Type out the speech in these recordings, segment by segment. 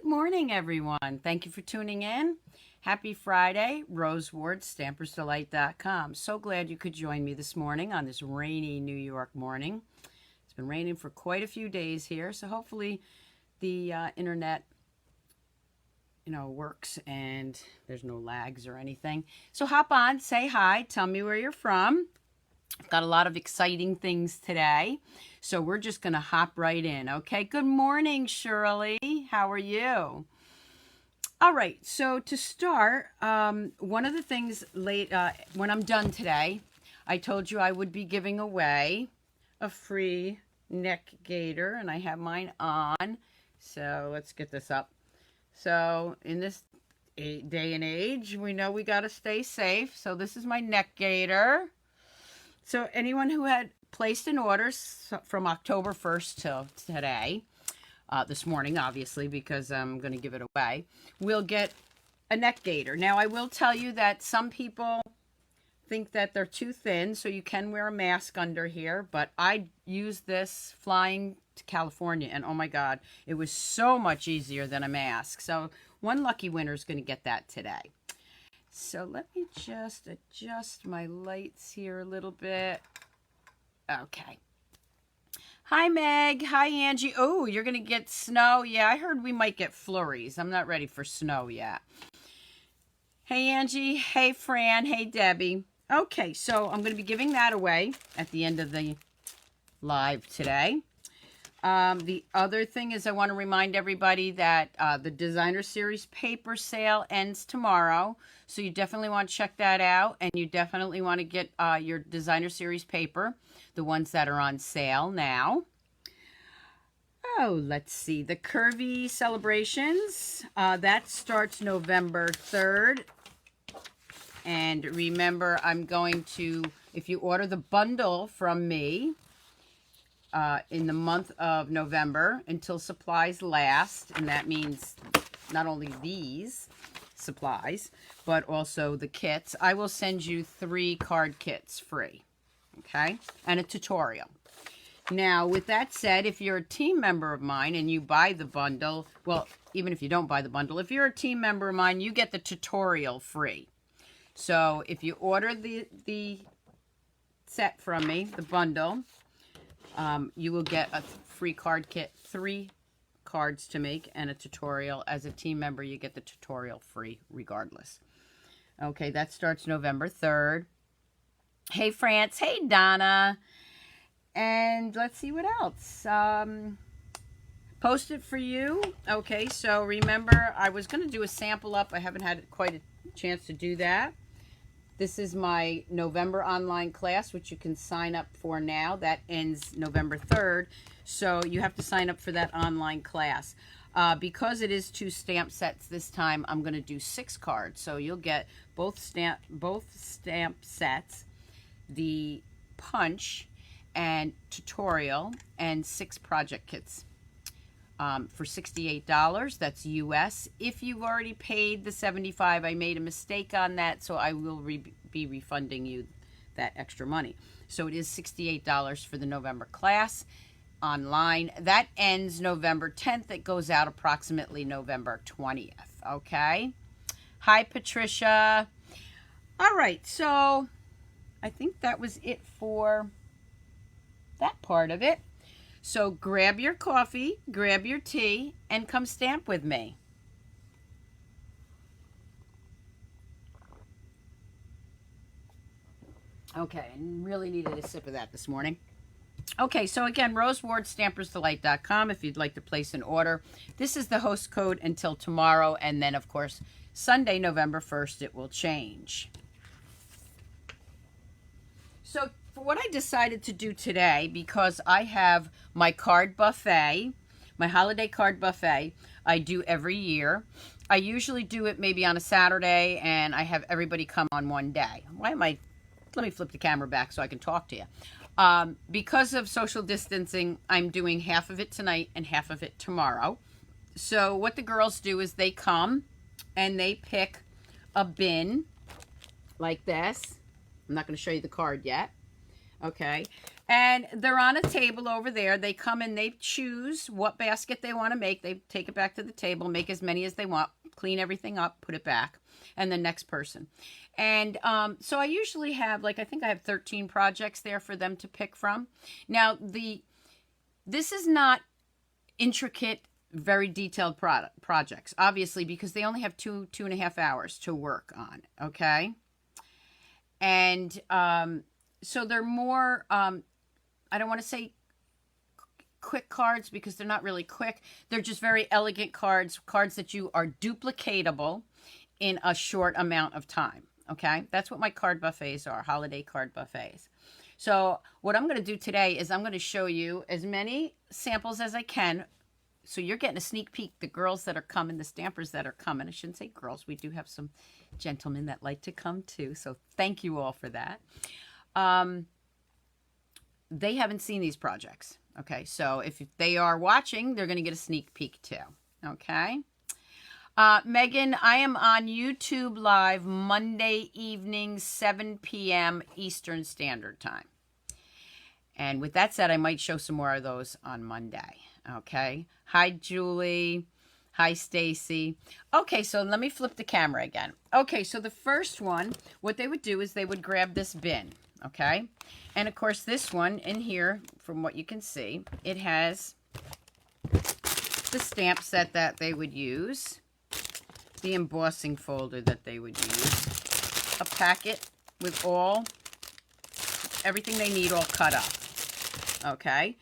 Good morning, everyone. Thank you for tuning in. Happy Friday, Rose Ward, Stampersdelight.com. So glad you could join me this morning on this rainy New York morning. It's been raining for quite a few days here, so hopefully the internet, works and there's no lags or anything. So hop on, say hi, tell me where you're from. I've got a lot of exciting things today, so we're just going to hop right in, okay? Good morning, Shirley. How are you? All right, so to start, one of the things when I'm done today, I told you I would be giving away a free neck gaiter, and I have mine on. So let's get this up. So in this day and age, we know we got to stay safe. So this is my neck gaiter. So anyone who had placed an order from October 1st till today, this morning, obviously, because I'm going to give it away, will get a neck gaiter. Now, I will tell you that some people think that they're too thin, so you can wear a mask under here, but I used this flying to California, and oh my God, it was so much easier than a mask. So one lucky winner is going to get that today. So let me just adjust my lights here a little bit. Okay. Hi, Meg. Hi, Angie. Oh, you're going to get snow. Yeah, I heard we might get flurries. I'm not ready for snow yet. Hey, Angie. Hey, Fran. Hey, Debbie. Okay, so I'm going to be giving that away at the end of the live today. The other thing is I want to remind everybody that the Designer Series paper sale ends tomorrow. So you definitely want to check that out. And you definitely want to get your Designer Series paper, the ones that are on sale now. Oh, let's see. The Curvy Celebrations, that starts November 3rd. And remember, I'm going to, if you order the bundle from me, in the month of November until supplies last, and that means not only these supplies, but also the kits, I will send you 3 card kits free, okay, and a tutorial. Now, with that said, if you're a team member of mine and you buy the bundle, well, even if you don't buy the bundle, if you're a team member of mine, you get the tutorial free. So if you order the set from me, the bundle, you will get a free card kit, 3 cards to make, and a tutorial. As a team member, you get the tutorial free regardless. Okay, that starts November 3rd. Hey, France. Hey, Donna. And let's see what else. Post it for you. Okay, so remember, I was going to do a sample up. I haven't had quite a chance to do that. This is my November online class, which you can sign up for now. That ends November 3rd. So you have to sign up for that online class. Because it is 2 stamp sets this time, I'm going to do 6 cards. So you'll get both stamp sets, the punch and tutorial, and 6 project kits. For $68, that's US. If you've already paid the $75, I made a mistake on that, so I will be refunding you that extra money. So it is $68 for the November class online. That ends November 10th. It goes out approximately November 20th, okay? Hi, Patricia. All right, so I think that was it for that part of it. So grab your coffee, grab your tea, and come stamp with me. Okay, I really needed a sip of that this morning. Okay, so again, Rose Ward, Stampersdelight.com if you'd like to place an order. This is the host code until tomorrow, and then, of course, Sunday, November 1st, it will change. So for what I decided to do today, because I have my card buffet, my holiday card buffet, I do every year. I usually do it maybe on a Saturday, and I have everybody come on one day. Let me flip the camera back so I can talk to you. Because of social distancing, I'm doing half of it tonight and half of it tomorrow. So what the girls do is they come and they pick a bin like this. I'm not going to show you the card yet. Okay. And they're on a table over there. They come and they choose what basket they want to make. They take it back to the table, make as many as they want, clean everything up, put it back, and the next person. And so I usually have, like, I think I have 13 projects there for them to pick from. Now, this is not intricate, very detailed projects, obviously, because they only have 2.5 hours to work on, okay? And so they're more, I don't want to say quick cards because they're not really quick. They're just very elegant cards that you are duplicatable in a short amount of time, okay? That's what my card buffets are, holiday card buffets. So what I'm going to do today is I'm going to show you as many samples as I can. So you're getting a sneak peek. The girls that are coming, the Stampers that are coming. I shouldn't say girls. We do have some gentlemen that like to come too. So thank you all for that. They haven't seen these projects. Okay, so if they are watching, they're going to get a sneak peek too. Okay. Megan, I am on YouTube Live Monday evening, 7 p.m. Eastern Standard Time. And with that said, I might show some more of those on Monday. Okay. Hi, Julie. Hi, Stacy. Okay, so let me flip the camera again. Okay, so the first one, what they would do is they would grab this bin. Okay. And of course, this one in here, from what you can see, it has the stamp set that they would use, the embossing folder that they would use, a packet with everything they need all cut up. Okay.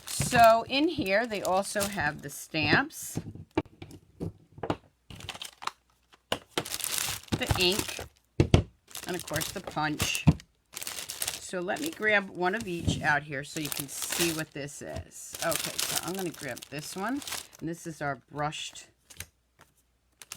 So in here, they also have the stamps, the ink, and of course the punch. So let me grab one of each out here so you can see what this is. Okay, so I'm going to grab this one. And this is our brushed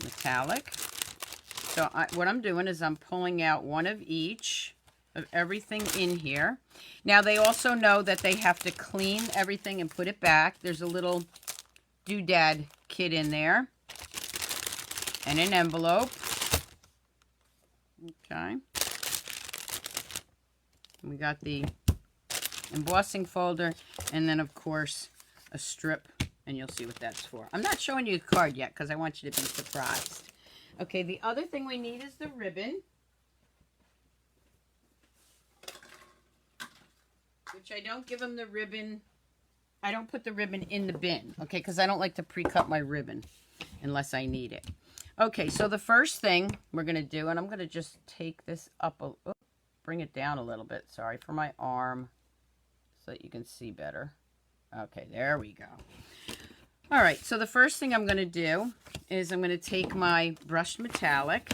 metallic. So what I'm doing is I'm pulling out one of each of everything in here. Now they also know that they have to clean everything and put it back. There's a little doodad kit in there. And an envelope. Okay. We got the embossing folder, and then, of course, a strip, and you'll see what that's for. I'm not showing you the card yet because I want you to be surprised. Okay, the other thing we need is the ribbon, which I don't give them the ribbon. I don't put the ribbon in the bin, okay, because I don't like to pre-cut my ribbon unless I need it. Okay, so the first thing we're going to do, and I'm going to just take this up bring it down a little bit, sorry, for my arm so that you can see better. Okay, there we go. All right, so the first thing I'm going to do is I'm going to take my brushed metallic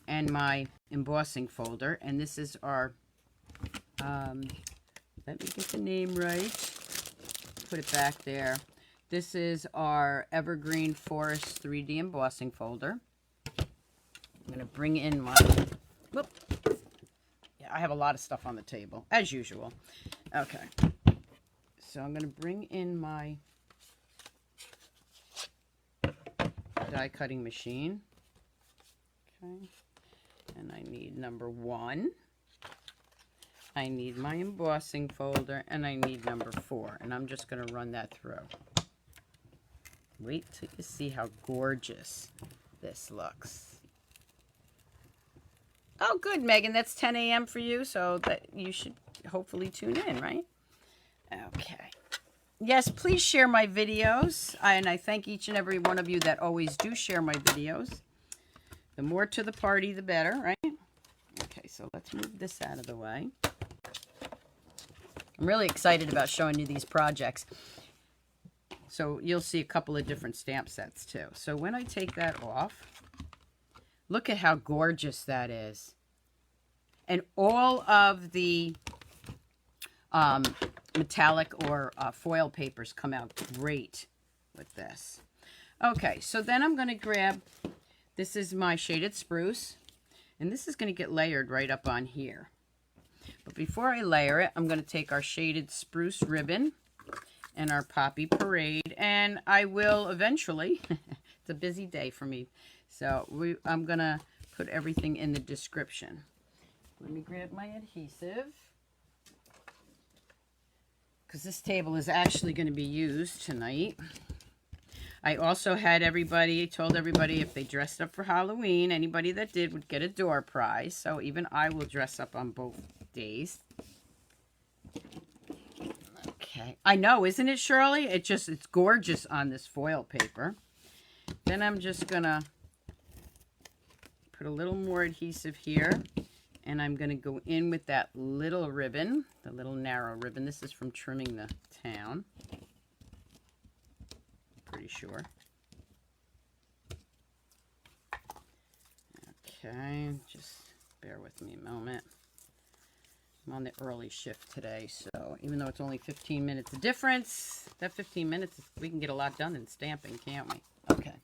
and my embossing folder, and this is our, let me get the name right, put it back there. This is our EverGreen Fprest 3D embossing folder. I'm going to bring in my, whoop. I have a lot of stuff on the table, as usual. Okay. So I'm going to bring in my die cutting machine. Okay. And I need number 1. I need my embossing folder, and I need number 4. And I'm just going to run that through. Wait till you see how gorgeous this looks. Oh, good, Megan. That's 10 a.m. for you, so that you should hopefully tune in, right? Okay. Yes, please share my videos, and I thank each and every one of you that always do share my videos. The more to the party, the better, right? Okay, so let's move this out of the way. I'm really excited about showing you these projects. So you'll see a couple of different stamp sets, too. So when I take that off, look at how gorgeous that is. And all of the metallic or foil papers come out great with this. Okay, so then I'm going to grab, this is my shaded spruce, and this is going to get layered right up on here. But before I layer it, I'm going to take our shaded spruce ribbon and our poppy parade, and I will eventually, it's a busy day for me, so I'm going to put everything in the description. Let me grab my adhesive. because this table is actually going to be used tonight. I also had told everybody if they dressed up for Halloween, anybody that did would get a door prize. So even I will dress up on both days. Okay. I know, isn't it, Shirley? It's gorgeous on this foil paper. Then I'm just going to put a little more adhesive here. And I'm going to go in with that little ribbon, the little narrow ribbon. This is from Trimming the Town. Pretty sure. Okay, just bear with me a moment. I'm on the early shift today, so even though it's only 15 minutes of difference, that 15 minutes, we can get a lot done in stamping, can't we? Okay.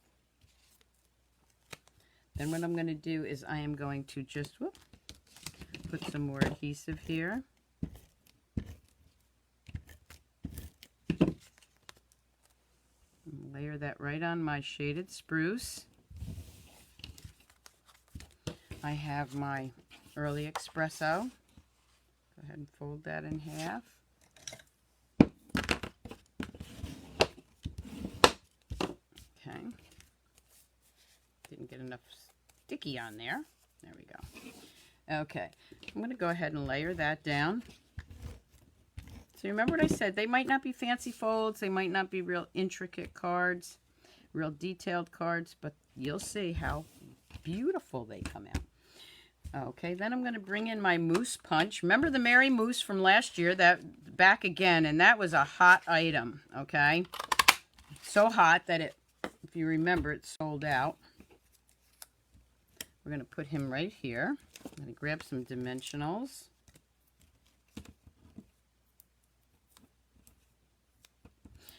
Then what I'm going to do is I am going to just put some more adhesive here. Layer that right on my shaded spruce. I have my early espresso. Go ahead and fold that in half. Okay. Didn't get enough sticky on there. There we go. Okay. I'm going to go ahead and layer that down. So remember what I said, they might not be fancy folds, they might not be real intricate cards, real detailed cards, but you'll see how beautiful they come out. Okay, then I'm going to bring in my mousse punch. Remember the Mary Mousse from last year, that back again, and that was a hot item, okay? So hot that it, if you remember, it sold out. We're going to put him right here. I'm going to grab some dimensionals.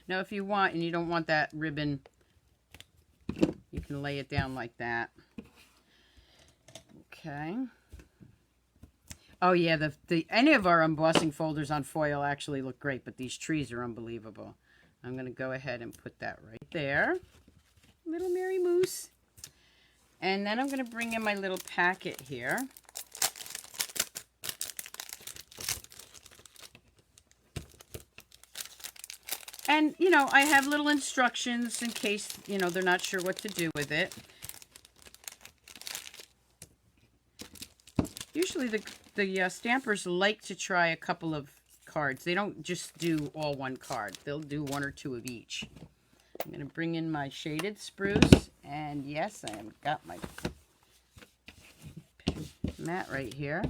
Now, if you want, and you don't want that ribbon, you can lay it down like that. Okay. Oh, yeah, any of our embossing folders on foil actually look great, but these trees are unbelievable. I'm going to go ahead and put that right there. Little Mary Mousse. And then I'm going to bring in my little packet here. And, you know, I have little instructions in case, you know, they're not sure what to do with it. Usually the stampers like to try a couple of cards. They don't just do all one card. They'll do one or two of each. I'm going to bring in my shaded spruce. And yes, I have got my mat right here.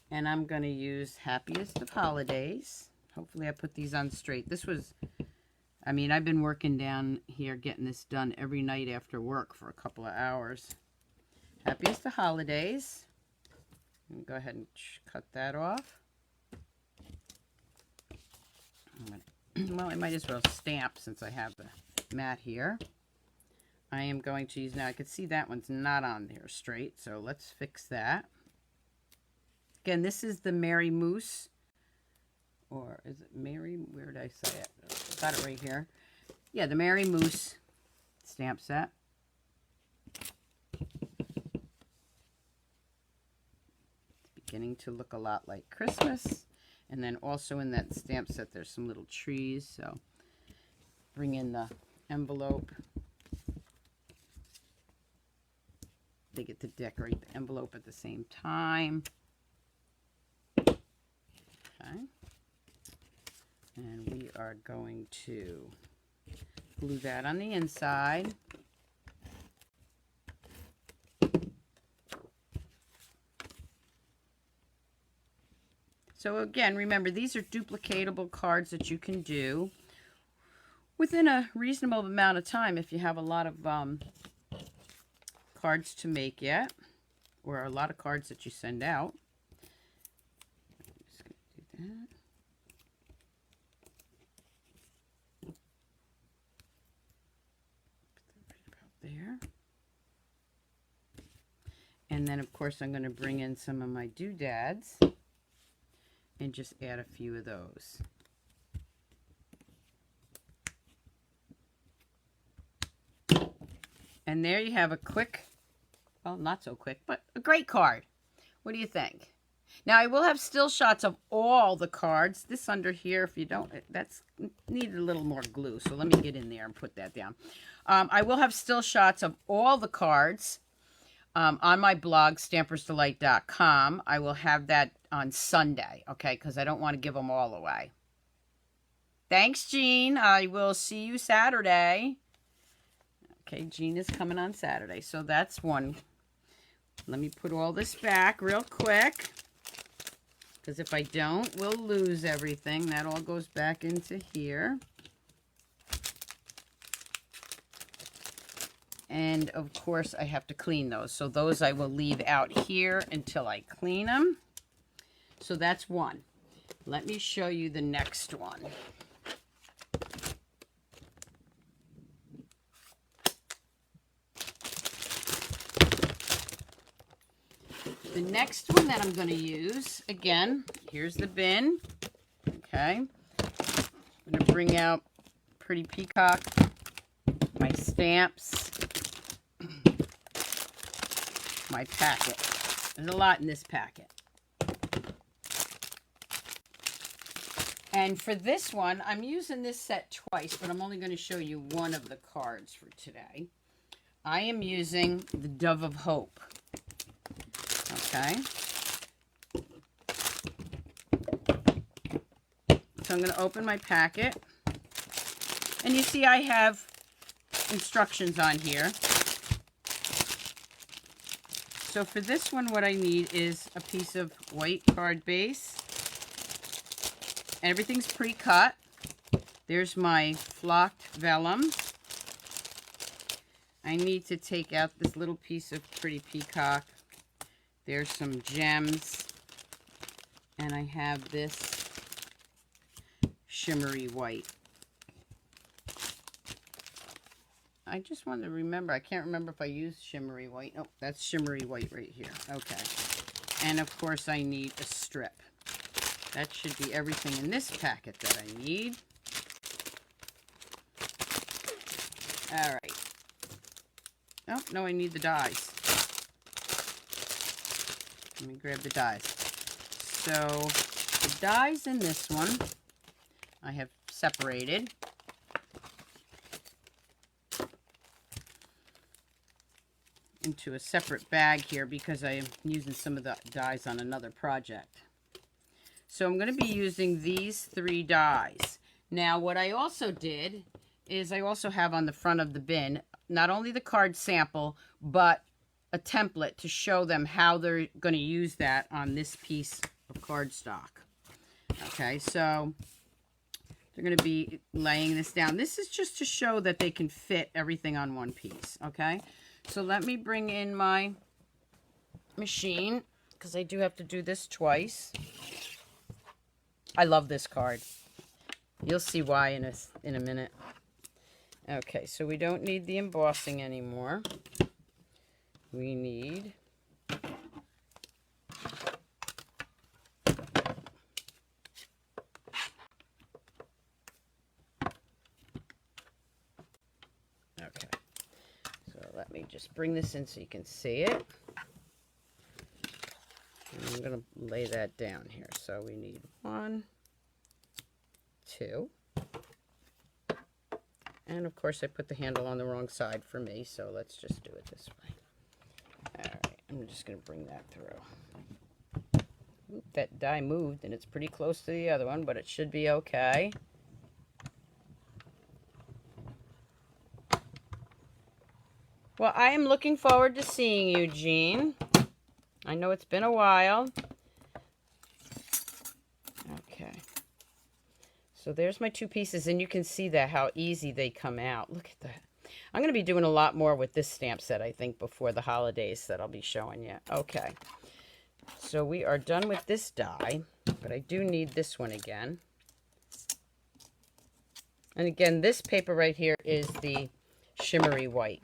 And I'm going to use Happiest of Holidays. Hopefully I put these on straight. This was, I mean, I've been working down here getting this done every night after work for a couple of hours. Happiest of Holidays. I'm going to go ahead and cut that off. Well, I might as well stamp since I have the mat here. I am going to use, now I can see that one's not on there straight, so let's fix that. Again, this is the Mary Mousse. Or is it Mary? Where did I say it? Got it right here. Yeah, the Mary Mousse stamp set. It's beginning to look a lot like Christmas. And then also in that stamp set, there's some little trees. So bring in the envelope. They get to decorate the envelope at the same time. Okay. And we are going to glue that on the inside. So again, remember, these are duplicatable cards that you can do within a reasonable amount of time if you have a lot of cards to make yet, or a lot of cards that you send out. I'm just going to do that. There. And then, of course, I'm going to bring in some of my doodads and just add a few of those. And there you have a quick, well, not so quick, but a great card. What do you think? Now I will have still shots of all the cards. This under here, if you don't, that's needed a little more glue. So let me get in there and put that down. I will have still shots of all the cards on my blog, Stampersdelight.com. I will have that on Sunday, okay, because I don't want to give them all away. Thanks, Jean. I will see you Saturday. Okay, Jean is coming on Saturday, so that's one. Let me put all this back real quick, because if I don't, we'll lose everything. That all goes back into here. And, of course, I have to clean those. So those I will leave out here until I clean them. So that's one. Let me show you the next one. The next one that I'm going to use, again, here's the bin. Okay. I'm going to bring out Pretty Peacock, my stamps, my packet. There's a lot in this packet. And for this one, I'm using this set twice, but I'm only going to show you one of the cards for today. I am using the Dove of Hope. Okay. So I'm going to open my packet. And you see I have instructions on here. So for this one, what I need is a piece of white card base. Everything's pre-cut. There's my flocked vellum. I need to take out this little piece of Pretty Peacock. There's some gems. And I have this shimmery white. I just wanted to remember. I can't remember if I used shimmery white. Oh, that's shimmery white right here. Okay. And of course I need a strip. That should be everything in this packet that I need. All right. Oh, no, I need the dies. Let me grab the dies. So the dies in this one I have separated. Into a separate bag here because I am using some of the dies on another project. So I'm going to be using these 3 dies. Now what I also did is I also have on the front of the bin not only the card sample but a template to show them how they're going to use that on this piece of cardstock. Okay, so they're going to be laying this down. This is just to show that they can fit everything on one piece. Okay. So let me bring in my machine, because I do have to do this twice. I love this card. You'll see why in a minute. Okay, so we don't need the embossing anymore. We need let me just bring this in so you can see it. And I'm going to lay that down here. So we need 1, 2. And of course I put the handle on the wrong side for me, so let's just do it this way. Alright, I'm just going to bring that through. Oop, that die moved and it's pretty close to the other one, but it should be okay. Well, I am looking forward to seeing you, Jean. I know it's been a while. Okay. So there's my 2 pieces, and you can see that, how easy they come out. Look at that. I'm going to be doing a lot more with this stamp set, I think, before the holidays that I'll be showing you. Okay. So we are done with this die, but I do need this one again. And again, this paper right here is the shimmery white.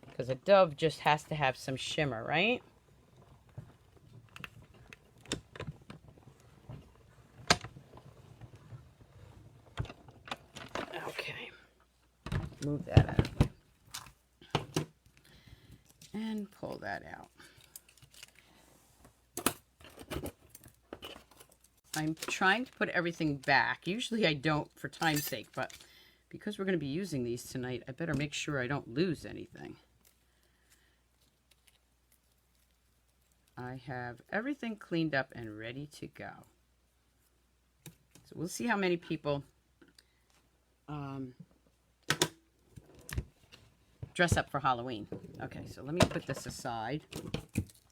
Because a dove just has to have some shimmer, right? Okay. Move that out of the way. And pull that out. I'm trying to put everything back. Usually I don't for time's sake, but because we're going to be using these tonight, I better make sure I don't lose anything. I have everything cleaned up and ready to go. So we'll see how many people dress up for Halloween. Okay, so let me put this aside.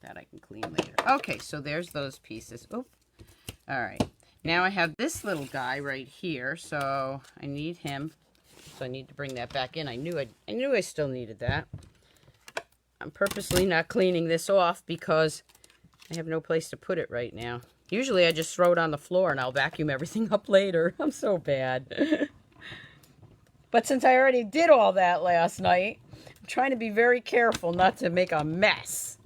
That I can clean later. Okay, so there's those pieces. Oop. All right. Now I have this little guy right here, so I need him. So I need to bring that back in. I knew I still needed that. I'm purposely not cleaning this off because I have no place to put it right now. Usually I just throw it on the floor and I'll vacuum everything up later. I'm so bad. But since I already did all that last night, I'm trying to be very careful not to make a mess.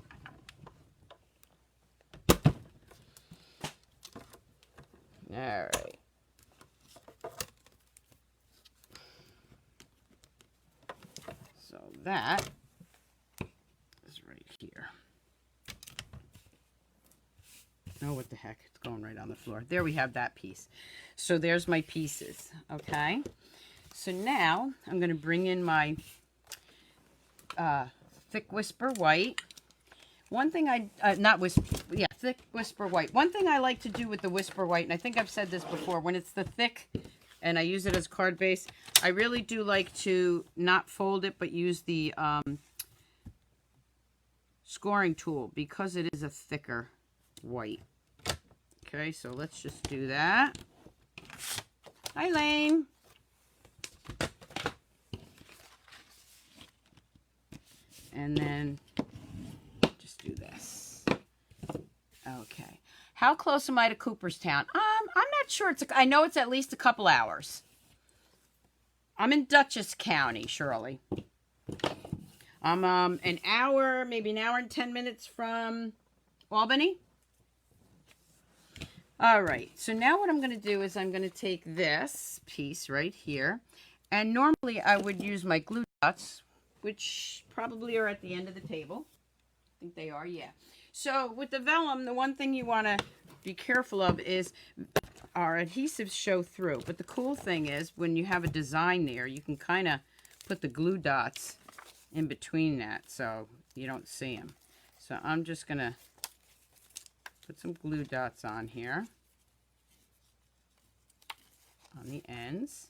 All right. So that is right here. Oh, what the heck? It's going right on the floor. There we have that piece. So there's my pieces, okay? So now I'm going to bring in my Thick Whisper White. One thing Thick Whisper White. One thing I like to do with the Whisper White, and I think I've said this before, when it's the thick and I use it as card base, I really do like to not fold it, but use the scoring tool because it is a thicker white. Okay, so let's just do that. Hi, Lane. And then just do this. Okay. How close am I to Cooperstown? I'm not sure. I know it's at least a couple hours. I'm in Dutchess County, Shirley. I'm an hour, maybe an hour and 10 minutes from Albany. All right. So now what I'm going to do is I'm going to take this piece right here. And normally I would use my glue dots, which probably are at the end of the table. I think they are, yeah. So with the vellum, the one thing you want to be careful of is our adhesives show through. But the cool thing is when you have a design there, you can kind of put the glue dots in between that so you don't see them. So I'm just going to put some glue dots on here on the ends.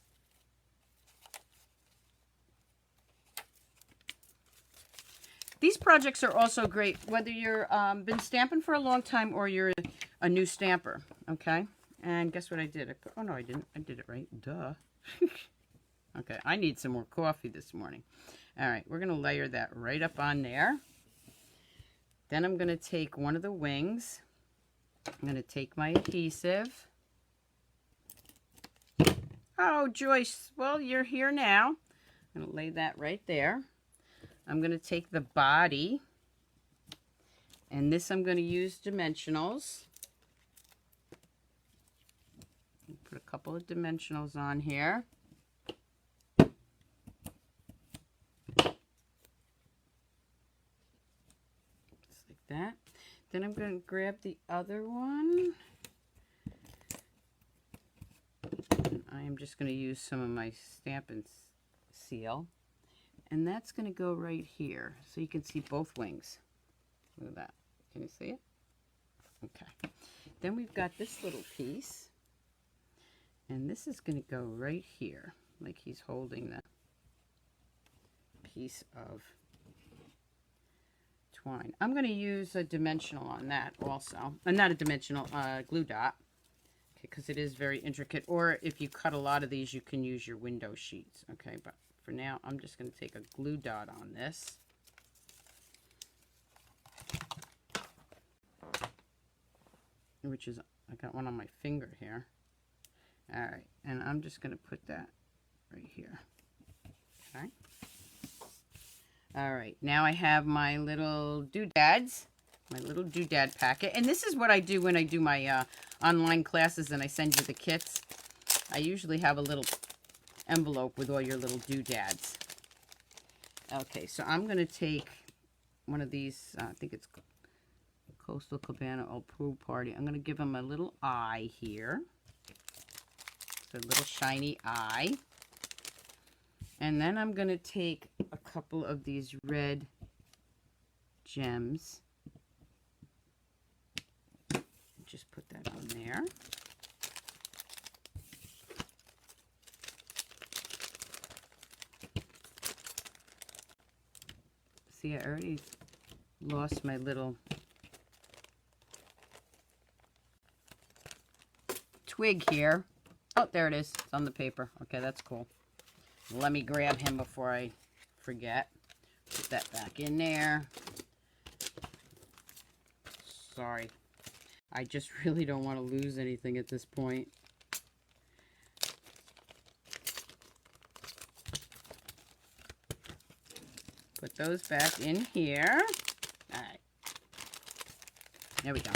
These projects are also great whether you're been stamping for a long time or you're a new stamper, okay? And guess what I did? Oh, no, I didn't. I did it right. Duh. Okay, I need some more coffee this morning. All right, we're going to layer that right up on there. Then I'm going to take one of the wings. I'm going to take my adhesive. Oh, Joyce, well, you're here now. I'm going to lay that right there. I'm going to take the body, and this I'm going to use dimensionals. Put a couple of dimensionals on here. Just like that. Then I'm going to grab the other one. And I am just going to use some of my Stampin' Seal. And that's going to go right here. So you can see both wings. Look at that. Can you see it? Okay. Then we've got this little piece. And this is going to go right here. Like he's holding the piece of twine. I'm going to use a dimensional on that also. Not a dimensional, glue dot. Because it is very intricate. Or if you cut a lot of these, you can use your window sheets. Okay, but for now, I'm just going to take a glue dot on this. Which is, I got one on my finger here. All right, and I'm just going to put that right here. Okay. All right, now I have my little doodads, my little doodad packet. And this is what I do when I do my online classes and I send you the kits. I usually have a little envelope with all your little doodads. Okay, so I'm going to take one of these, I think it's Coastal Cabana Old Pool Party. I'm going to give him a little eye here. A little shiny eye. And then I'm going to take a couple of these red gems. Just put that on there. See, I already lost my little twig here. Oh, there it is. It's on the paper. Okay, that's cool. Let me grab him before I forget. Put that back in there. Sorry. I just really don't want to lose anything at this point. Put those back in here. All right. There we go.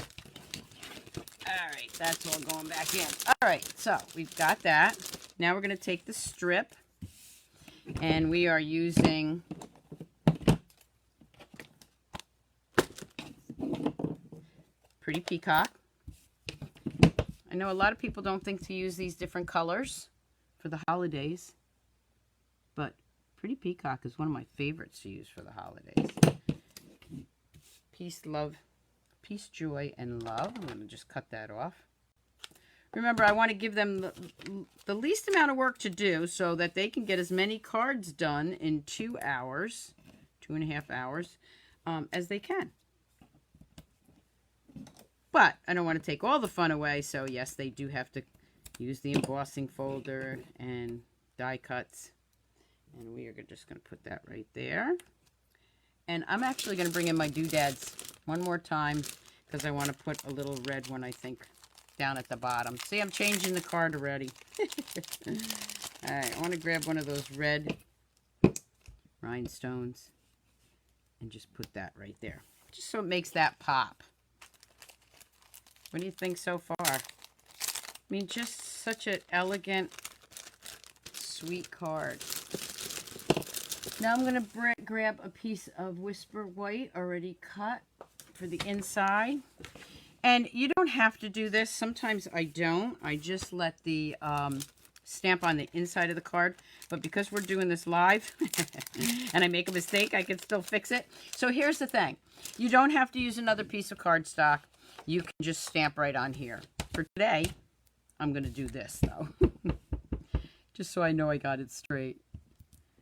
All right, that's all going back in. All right, so we've got that. Now we're going to take the strip, and we are using Pretty Peacock. I know a lot of people don't think to use these different colors for the holidays, but Pretty Peacock is one of my favorites to use for the holidays. Peace, love, peace, joy, and love. I'm going to just cut that off. Remember, I want to give them the least amount of work to do so that they can get as many cards done in 2 hours, 2.5 hours, as they can. But I don't want to take all the fun away, so yes, they do have to use the embossing folder and die cuts. And we are just going to put that right there. And I'm actually going to bring in my doodads one more time because I want to put a little red one, I think, down at the bottom. See, I'm changing the card already. All right, I want to grab one of those red rhinestones and just put that right there, just so it makes that pop. What do you think so far? I mean, just such an elegant, sweet card. Now I'm going to grab a piece of Whisper White already cut for the inside. And you don't have to do this. Sometimes I don't. I just let the stamp on the inside of the card. But because we're doing this live and I make a mistake, I can still fix it. So here's the thing. You don't have to use another piece of cardstock. You can just stamp right on here. For today, I'm going to do this, though. Just so I know I got it straight.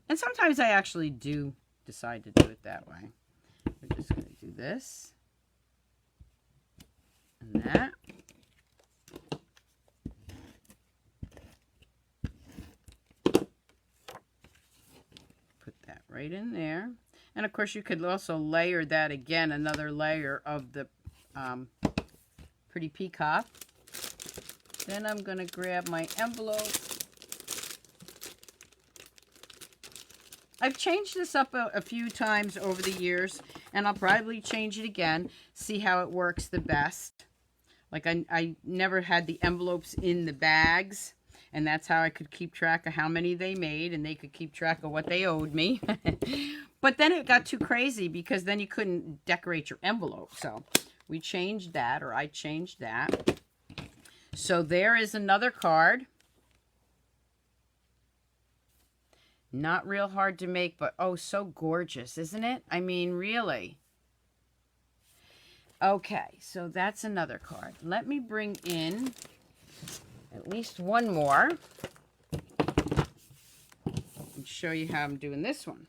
And sometimes I actually do decide to do it that way. We're just going to do this. And that. Put that right in there. And of course you could also layer that again, another layer of the Pretty Peacock. Then I'm going to grab my envelope. I've changed this up a few times over the years, and I'll probably change it again, see how it works the best. Like I never had the envelopes in the bags, and that's how I could keep track of how many they made, and they could keep track of what they owed me. But then it got too crazy because then you couldn't decorate your envelope. So we changed that, or I changed that. So there is another card. Not real hard to make, but oh, so gorgeous, isn't it? I mean, really. Okay, so that's another card. Let me bring in at least one more and show you how I'm doing this one.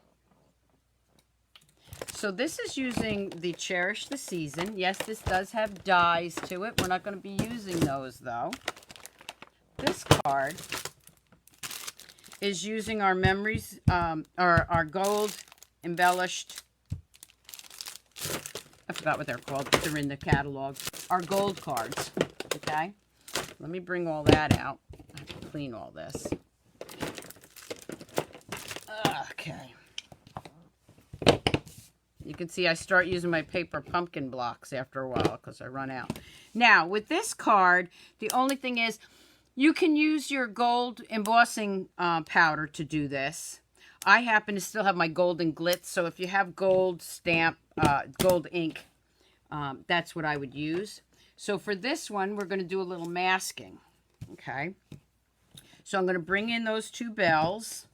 So this is using the Cherish the Season. Yes, this does have dies to it. We're not going to be using those, though. This card is using our memories, our gold embellished, I forgot what they're called, but they're in the catalog, our gold cards, okay? Let me bring all that out. I have to clean all this. Okay. You can see I start using my paper pumpkin blocks after a while because I run out. Now, with this card, the only thing is, you can use your gold embossing powder to do this. I happen to still have my golden glitz, so if you have gold stamp, gold ink, that's what I would use. So for this one, we're going to do a little masking. Okay. So I'm going to bring in those 2 bells.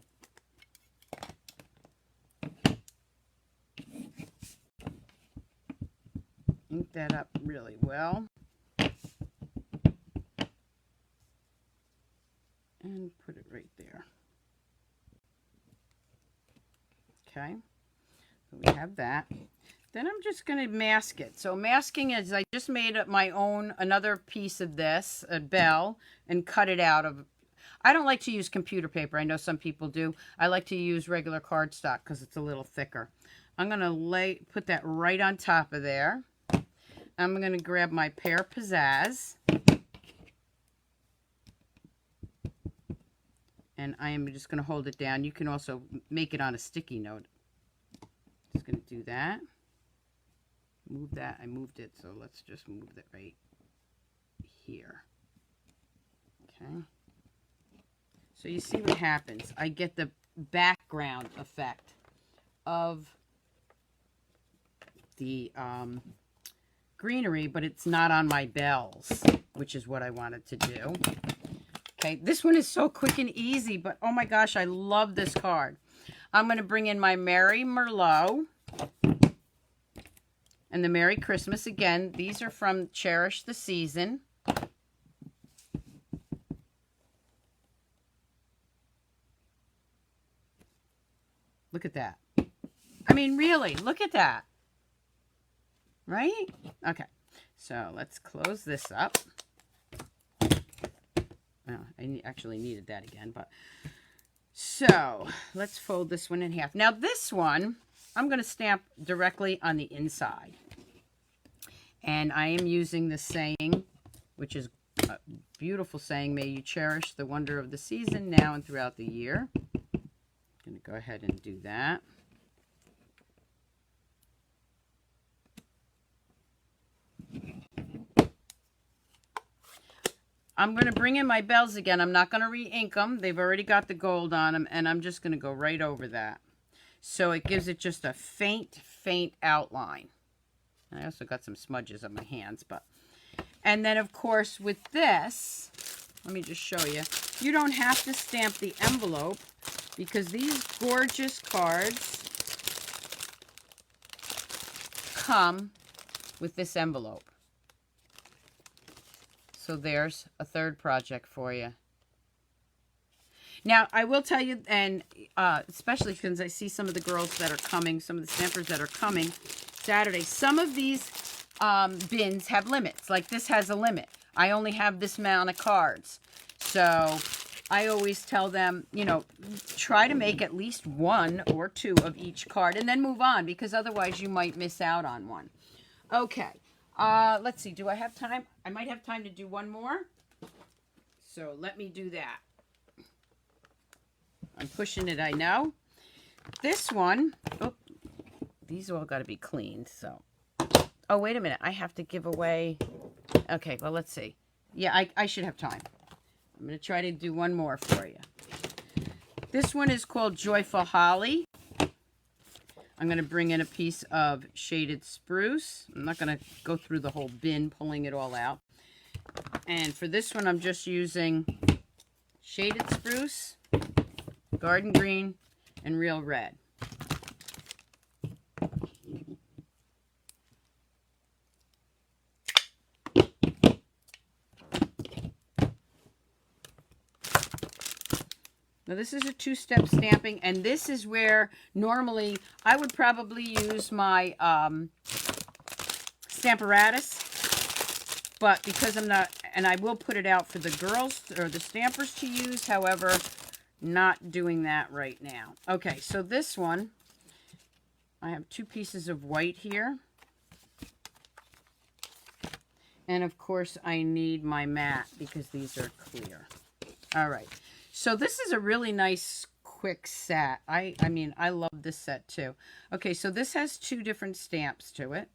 Ink that up really well. And put it right there. Okay. So we have that. Then I'm just going to mask it. So masking is, I just made up my own, another piece of this, a bell, and cut it out of, I don't like to use computer paper. I know some people do. I like to use regular cardstock because it's a little thicker. I'm going to put that right on top of there. I'm going to grab my pear pizzazz. And I am just going to hold it down. You can also make it on a sticky note. Just going to do that. Move that. I moved it, so let's just move that right here. Okay. So you see what happens. I get the background effect of the greenery, but it's not on my bells, which is what I wanted to do. Okay, this one is so quick and easy, but oh my gosh, I love this card. I'm going to bring in my Merry Merlot and the Merry Christmas. Again, these are from Cherish the Season. Look at that. I mean, really, look at that. Right? Okay, so let's close this up. Well, I actually needed that again, but so let's fold this one in half. Now this one, I'm going to stamp directly on the inside. And I am using the saying, which is a beautiful saying, may you cherish the wonder of the season now and throughout the year. I'm going to go ahead and do that. I'm going to bring in my bells again. I'm not going to re-ink them. They've already got the gold on them, and I'm just going to go right over that. So it gives it just a faint, faint outline. I also got some smudges on my hands, but... And then, of course, with this, let me just show you. You don't have to stamp the envelope because these gorgeous cards come with this envelope. So there's a third project for you. Now, I will tell you, and especially because I see some of the girls that are coming, some of the stampers that are coming Saturday, some of these bins have limits. Like this has a limit. I only have this amount of cards. So I always tell them, you know, try to make at least 1 or 2 of each card and then move on because otherwise you might miss out on one. Okay. Let's see. Do I have time? I might have time to do one more. So let me do that. I'm pushing it, I know. This one, oh, these all got to be cleaned. So, oh, wait a minute. I have to give away. Okay, well, let's see. Yeah, I should have time. I'm going to try to do one more for you. This one is called Joyful Holly. I'm going to bring in a piece of shaded spruce. I'm not going to go through the whole bin, pulling it all out. And for this one, I'm just using shaded spruce, garden green, and real red. Now this is a 2-step stamping, and this is where normally I would probably use my Stamparatus, but because I'm not, and I will put it out for the girls or the stampers to use, however, not doing that right now. Okay, so this one, I have 2 pieces of white here. And of course I need my matte because these are clear. All right. So this is a really nice, quick set. I mean, I love this set too. Okay, so this has 2 different stamps to it.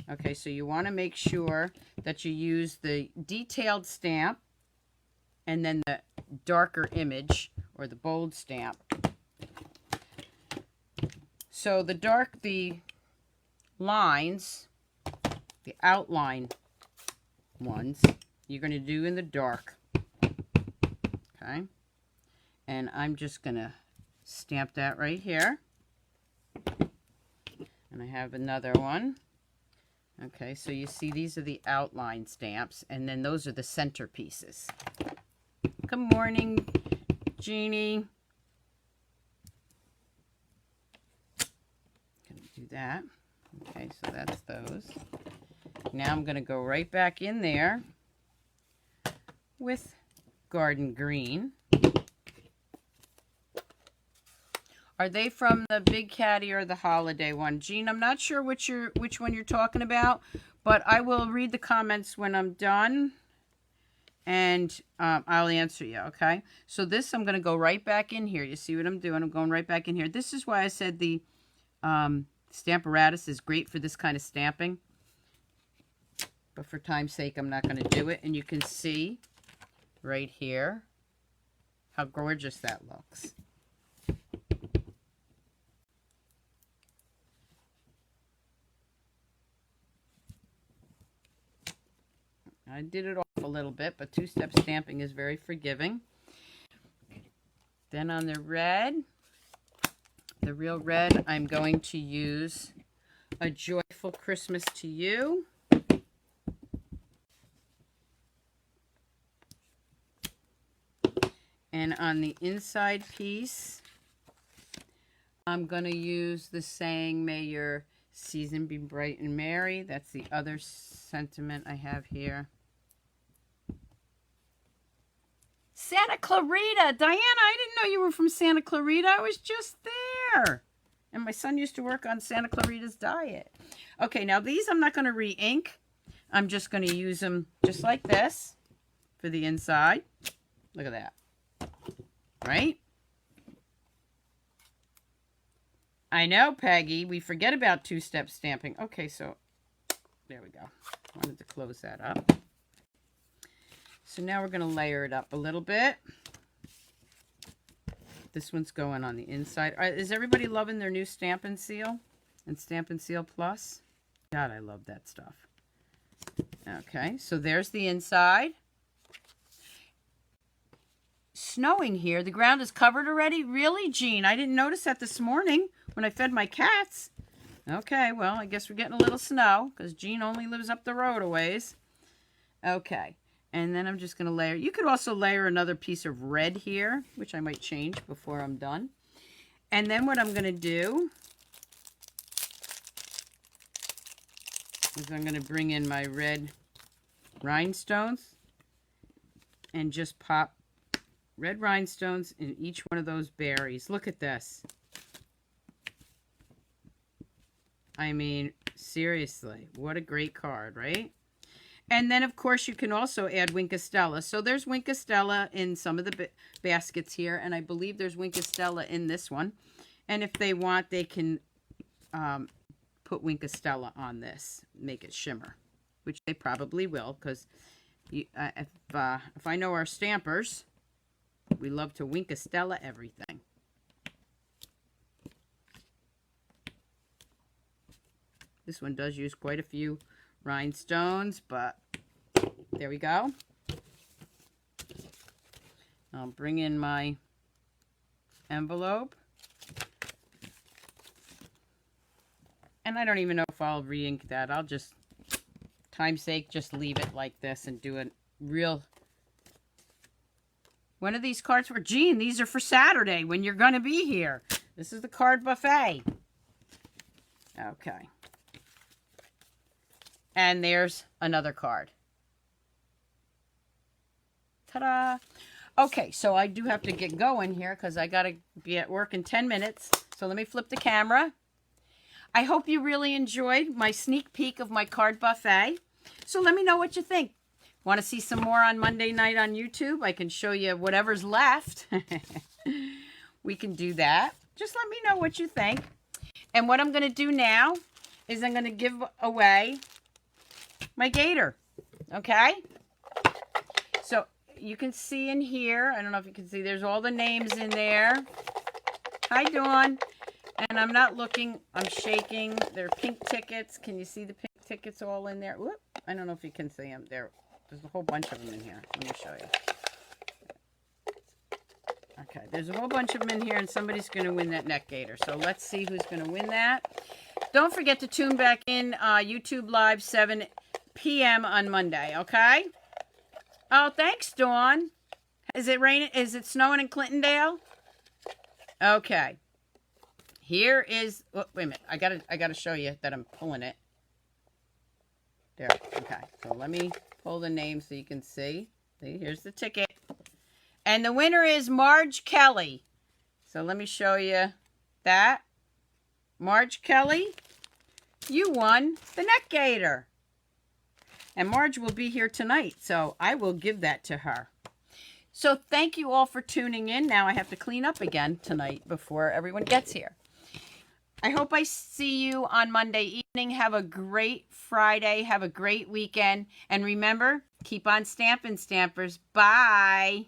Okay, so you want to make sure that you use the detailed stamp and then the darker image or the bold stamp. So the lines the outline ones, you're going to do in the dark. Okay. And I'm just going to stamp that right here. And I have another one. Okay, so you see these are the outline stamps, and then those are the center pieces. Good morning, Jeannie. Gonna do that. Okay, so that's those. Now I'm gonna go right back in there with Garden Green. Are they from the Big Caddy or the Holiday one? Jean, I'm not sure which one you're talking about, but I will read the comments when I'm done, and I'll answer you, okay? So this, I'm going to go right back in here. You see what I'm doing? I'm going right back in here. This is why I said the Stamparatus is great for this kind of stamping. But for time's sake, I'm not going to do it. And you can see right here how gorgeous that looks. I did it off a little bit, but two-step stamping is very forgiving. Then on the red, the real red, I'm going to use A Joyful Christmas to You. And on the inside piece, I'm going to use the saying, May your season be bright and merry. That's the other sentiment I have here. Santa Clarita. Diana, I didn't know you were from Santa Clarita. I was just there. And my son used to work on Santa Clarita's diet. Okay, now these I'm not going to re-ink. I'm just going to use them just like this for the inside. Look at that. Right? I know, Peggy. We forget about two-step stamping. Okay, so there we go. Wanted to close that up. So now we're going to layer it up a little bit. This one's going on the inside. All right, is everybody loving their new Stamp and Seal and Stamp and Seal Plus? God, I love that stuff. Okay, so there's the inside. Snowing here. The ground is covered already? Really, Jean? I didn't notice that this morning when I fed my cats. Okay, well, I guess we're getting a little snow because Jean only lives up the road a ways. Okay. And then I'm just going to layer. You could also layer another piece of red here, which I might change before I'm done. And then what I'm going to do is I'm going to bring in my red rhinestones and just pop red rhinestones in each one of those berries. Look at this. I mean, seriously, what a great card, right? And then, of course, you can also add Winkostella. So there's Winkostella in some of the baskets here, and I believe there's Winkostella in this one. And if they want, they can put Winkostella on this, make it shimmer, which they probably will, because if I know our stampers, we love to Winkostella everything. This one does use quite a few rhinestones, but there we go. I'll bring in my envelope. And I don't even know if I'll re-ink that. I'll just, time's sake, just leave it like this and do a real... When are these cards for? Jean, these are for Saturday when you're going to be here. This is the card buffet. Okay. And there's another card. Ta-da! Okay, so I do have to get going here because I got to be at work in 10 minutes. So let me flip the camera. I hope you really enjoyed my sneak peek of my card buffet. So let me know what you think. Want to see some more on Monday night on YouTube? I can show you whatever's left. We can do that. Just let me know what you think. And what I'm going to do now is I'm going to give away my gator. Okay? So you can see in here, I don't know if you can see, there's all the names in there. Hi, Dawn. And I'm not looking, I'm shaking. They're pink tickets. Can you see the pink tickets all in there. Whoop, I don't know if you can see them. There's a whole bunch of them in here. Let me show you. Okay, there's a whole bunch of them in here, and somebody's going to win that neck gaiter. So let's see who's going to win that. Don't forget to tune back in YouTube Live 7 p.m. on Monday, okay? Oh, thanks, Dawn. Is it raining? Is it snowing in Clintondale? Okay. Here is, oh, wait a minute. I gotta show you that I'm pulling it. There. Okay. So let me pull the name so you can see. See, here's the ticket. And the winner is Marge Kelly. So let me show you that. Marge Kelly, you won the neck gaiter. And Marge will be here tonight, so I will give that to her. So thank you all for tuning in. Now I have to clean up again tonight before everyone gets here. I hope I see you on Monday evening. Have a great Friday. Have a great weekend. And remember, keep on stamping, Stampers. Bye.